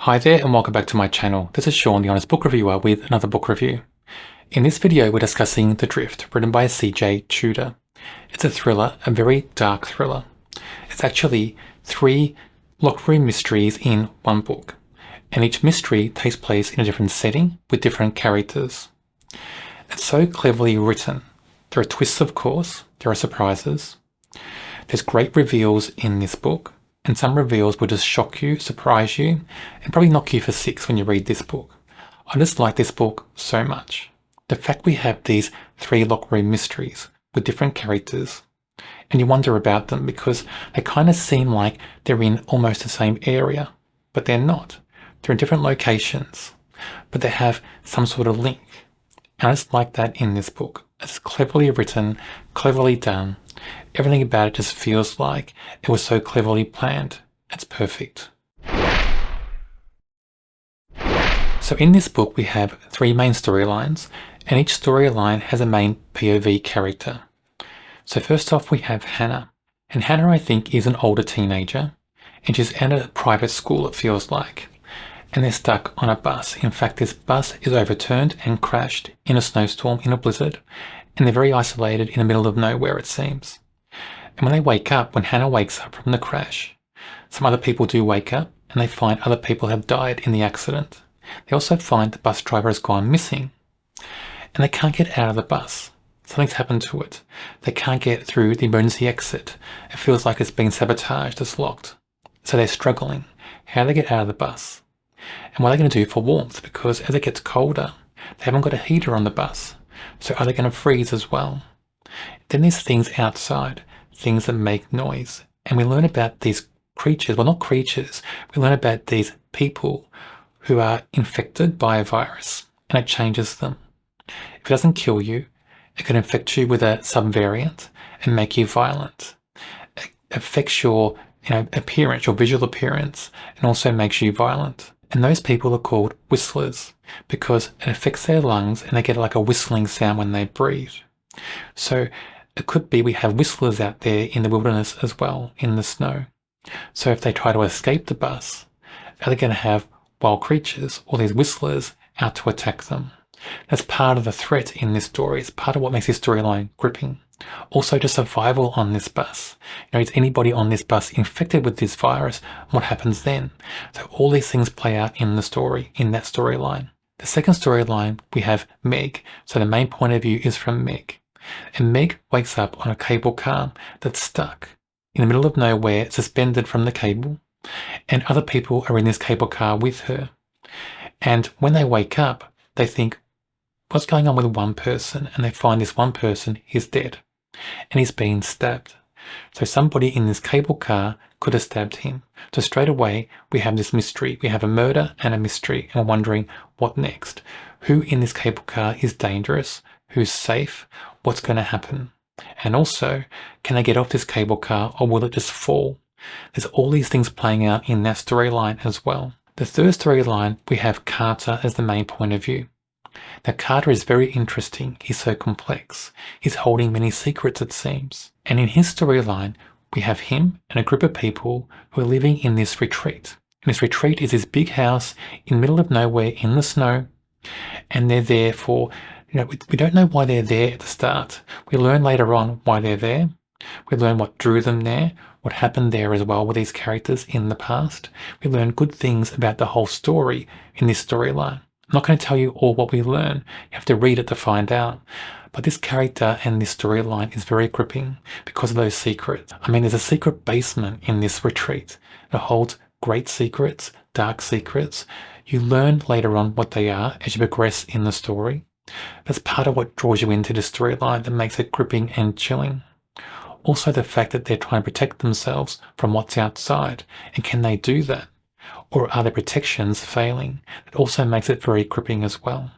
Hi there and welcome back to my channel. This is Sean, the Honest Book Reviewer, with another book review. In this video we're discussing The Drift, written by CJ Tudor. It's a thriller, a very dark thriller. It's actually 3 locked room mysteries in one book, and each mystery takes place in a different setting with different characters. It's so cleverly written. There are twists, of course, there are surprises. There's great reveals in this book, and some reveals will just shock you, surprise you, and probably knock you for 6 when you read this book. I just like this book so much. The fact we have these 3 locked room mysteries with different characters, and you wonder about them because they kind of seem like they're in almost the same area, but they're not. They're in different locations, but they have some sort of link. And I just like that in this book. It's cleverly written, cleverly done. Everything about it just feels like it was so cleverly planned. It's perfect. So in this book we have 3 main storylines, and each storyline has a main POV character. So first off we have Hannah. And Hannah, I think, is an older teenager, and she's at a private school, it feels like. And they're stuck on a bus. In fact, this bus is overturned and crashed in a snowstorm, in a blizzard, and they're very isolated in the middle of nowhere, it seems. And when they wake up, when Hannah wakes up from the crash, some other people do wake up, and they find other people have died in the accident. They also find the bus driver has gone missing, and they can't get out of the bus. Something's happened to it. They can't get through the emergency exit. It feels like it's been sabotaged, it's locked. So they're struggling. How do they get out of the bus? And what are they going to do for warmth? Because as it gets colder, they haven't got a heater on the bus. So are they going to freeze as well? Then there's things outside, things that make noise. And we learn about these creatures, well, not creatures, we learn about these people who are infected by a virus, and it changes them. If it doesn't kill you, it can infect you with a subvariant and make you violent. It affects your appearance, your visual appearance, and also makes you violent. And those people are called whistlers because it affects their lungs and they get like a whistling sound when they breathe. So it could be we have whistlers out there in the wilderness as well, in the snow. So if they try to escape the bus, are they going to have wild creatures or these whistlers out to attack them? That's part of the threat in this story. It's part of what makes this storyline gripping. Also, just survival on this bus. Is anybody on this bus infected with this virus? What happens then? So all these things play out in the story, in that storyline. The second storyline, we have Meg. So the main point of view is from Meg. And Meg wakes up on a cable car that's stuck in the middle of nowhere, suspended from the cable. And other people are in this cable car with her. And when they wake up, they think, what's going on with one person? And they find this one person is dead. And he's been stabbed. So somebody in this cable car could have stabbed him. So straight away, we have this mystery. We have a murder and a mystery. And we're wondering, what next? Who in this cable car is dangerous? Who's safe? What's going to happen? And also, can they get off this cable car or will it just fall? There's all these things playing out in that storyline as well. The third storyline, we have Carter as the main point of view. Now Carter is very interesting. He's so complex. He's holding many secrets, it seems. And in his storyline, we have him and a group of people who are living in this retreat. And this retreat is this big house in the middle of nowhere in the snow. And they're there for, we don't know why they're there at the start. We learn later on why they're there. We learn what drew them there, what happened there as well with these characters in the past. We learn good things about the whole story in this storyline. I'm not going to tell you all what we learn. You have to read it to find out. But this character and this storyline is very gripping because of those secrets. I mean, there's a secret basement in this retreat that holds great secrets, dark secrets. You learn later on what they are as you progress in the story. That's part of what draws you into the storyline that makes it gripping and chilling. Also the fact that they're trying to protect themselves from what's outside. And can they do that? Or are their protections failing? It also makes it very gripping as well.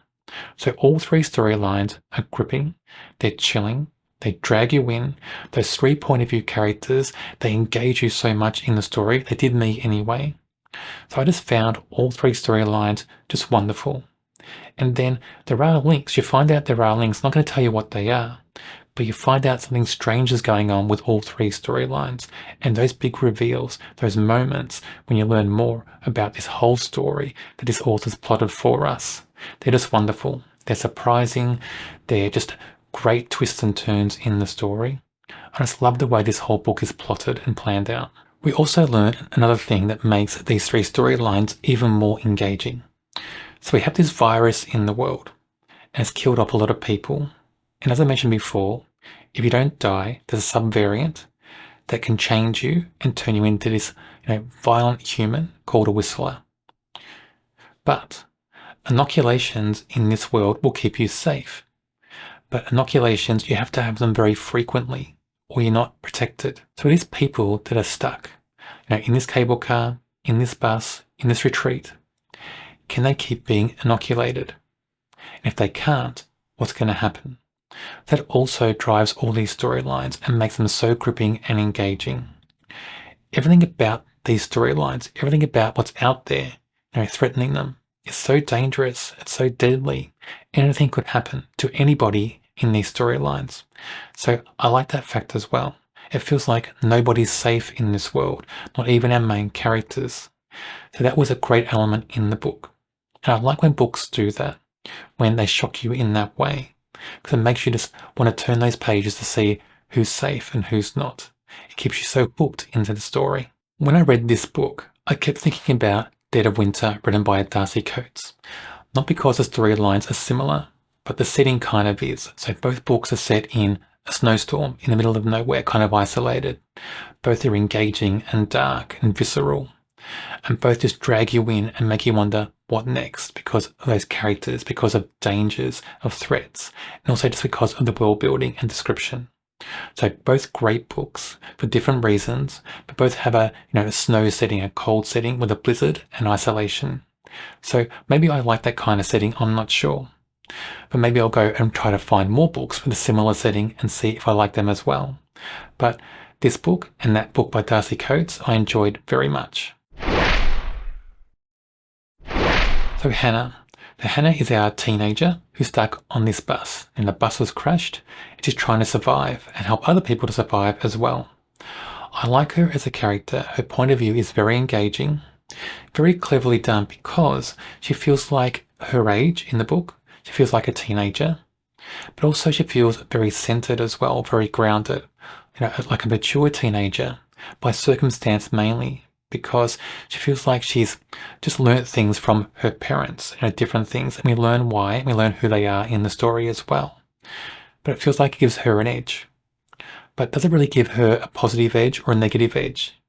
So all 3 storylines are gripping, they're chilling, they drag you in. Those 3 point of view characters, they engage you so much in the story. They did me anyway. So I just found all 3 storylines just wonderful. And then there are links. You find out there are links. I'm not going to tell you what they are, but you find out something strange is going on with all three storylines, and those big reveals, those moments when you learn more about this whole story that this author's plotted for us, they're just wonderful. They're surprising. They're just great twists and turns in the story. I just love the way this whole book is plotted and planned out. We also learn another thing that makes these three storylines even more engaging. So we have this virus in the world, and it's killed off a lot of people. And as I mentioned before, if you don't die, there's a subvariant that can change you and turn you into this, violent human called a whistler. But inoculations in this world will keep you safe. But inoculations, you have to have them very frequently, or you're not protected. So it is people that are stuck, in this cable car, in this bus, in this retreat. Can they keep being inoculated? And if they can't, what's going to happen? That also drives all these storylines and makes them so gripping and engaging. Everything about these storylines, everything about what's out there, threatening them, is so dangerous, it's so deadly. Anything could happen to anybody in these storylines. So I like that fact as well. It feels like nobody's safe in this world, not even our main characters. So that was a great element in the book. And I like when books do that, when they shock you in that way, because it makes you just want to turn those pages to see who's safe and who's not. It keeps you so hooked into the story. When I read this book, I kept thinking about Dead of Winter, written by Darcy Coates. Not because the storylines are similar, but the setting kind of is. So both books are set in a snowstorm in the middle of nowhere, kind of isolated. Both are engaging and dark and visceral. And both just drag you in and make you wonder what next, because of those characters, because of dangers, of threats, and also just because of the world building and description. So both great books for different reasons, but both have a snow setting, a cold setting with a blizzard and isolation. So maybe I like that kind of setting, I'm not sure. But maybe I'll go and try to find more books with a similar setting and see if I like them as well. But this book and that book by Darcy Coates I enjoyed very much. So Hannah. Hannah is our teenager who's stuck on this bus, and the bus has crashed, and she's trying to survive and help other people to survive as well. I like her as a character. Her point of view is very engaging, very cleverly done, because she feels like her age in the book. She feels like a teenager, but also she feels very centered as well, very grounded, like a mature teenager by circumstance mainly, because she feels like she's just learnt things from her parents, different things, and we learn why, and we learn who they are in the story as well. But it feels like it gives her an edge. But does it really give her a positive edge or a negative edge?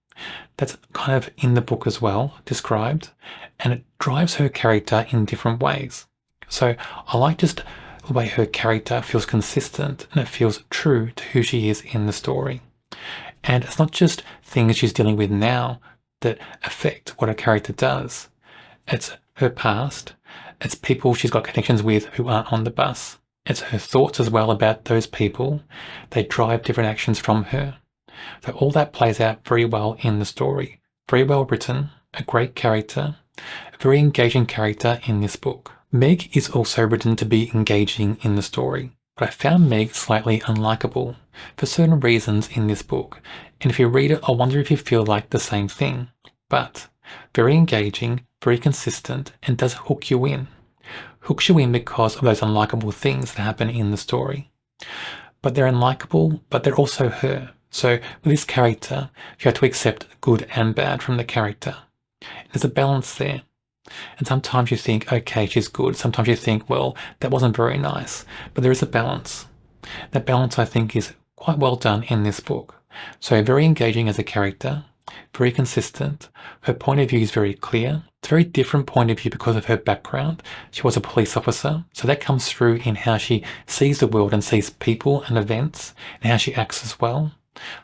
That's kind of in the book as well, described, and it drives her character in different ways. So I like just the way her character feels consistent and it feels true to who she is in the story. And it's not just things she's dealing with now that affect what her character does. It's her past. It's people she's got connections with who aren't on the bus. It's her thoughts as well about those people. They drive different actions from her. So all that plays out very well in the story. Very well written, a great character, a very engaging character in this book. Meg is also written to be engaging in the story, but I found Meg slightly unlikable for certain reasons in this book, and if you read it, I wonder if you feel like the same thing. But very engaging, very consistent, and does hook you in. Hooks you in because of those unlikable things that happen in the story. But they're unlikable, but they're also her. So with this character, you have to accept good and bad from the character. There's a balance there. And sometimes you think, okay, she's good. Sometimes you think, well, that wasn't very nice. But there is a balance. That balance, I think, is quite well done in this book. So very engaging as a character, very consistent. Her point of view is very clear. It's a very different point of view because of her background. She was a police officer, so that comes through in how she sees the world and sees people and events and how she acts as well.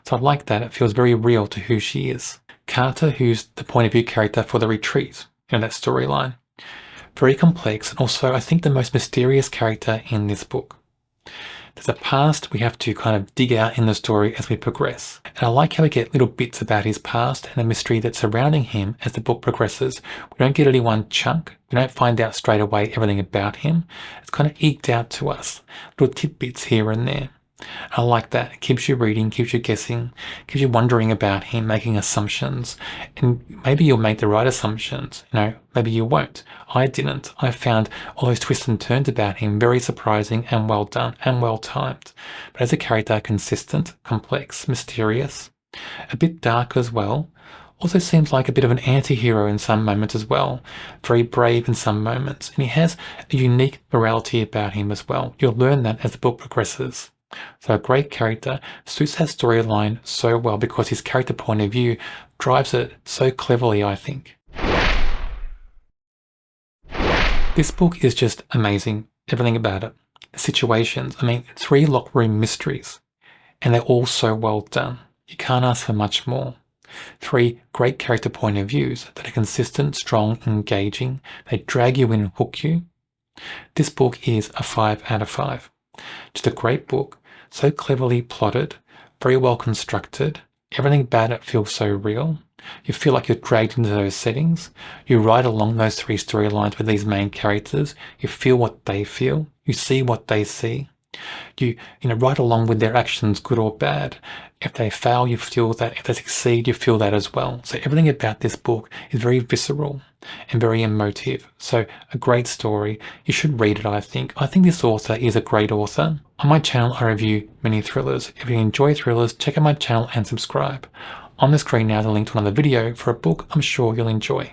So I like that. It feels very real to who she is. Carter, who's the point of view character for the retreat, that storyline. Very complex, and also I think the most mysterious character in this book. There's a past we have to kind of dig out in the story as we progress. And I like how we get little bits about his past and the mystery that's surrounding him as the book progresses. We don't get only one chunk. We don't find out straight away everything about him. It's kind of eked out to us, little tidbits here and there. I like that. It keeps you reading, keeps you guessing, keeps you wondering about him, making assumptions. And maybe you'll make the right assumptions. Maybe you won't. I didn't. I found all those twists and turns about him very surprising and well done and well timed. But as a character, consistent, complex, mysterious, a bit dark as well. Also seems like a bit of an anti-hero in some moments as well. Very brave in some moments. And he has a unique morality about him as well. You'll learn that as the book progresses. So a great character suits that storyline so well because his character point of view drives it so cleverly, I think. This book is just amazing. Everything about it. The situations, 3 locked room mysteries. And they're all so well done. You can't ask for much more. 3 great character point of views that are consistent, strong, engaging. They drag you in and hook you. This book is a 5 out of 5. Just a great book, so cleverly plotted, very well constructed. Everything about it feels so real. You feel like you're dragged into those settings. You ride along those 3 storylines with these main characters. You feel what they feel. You see what they see. You ride along with their actions, good or bad. If they fail, you feel that. If they succeed, you feel that as well. So everything about this book is very visceral and very emotive. So a great story. You should read it, I think. I think this author is a great author. On my channel, I review many thrillers. If you enjoy thrillers, check out my channel and subscribe. On the screen now is a link to another video for a book I'm sure you'll enjoy.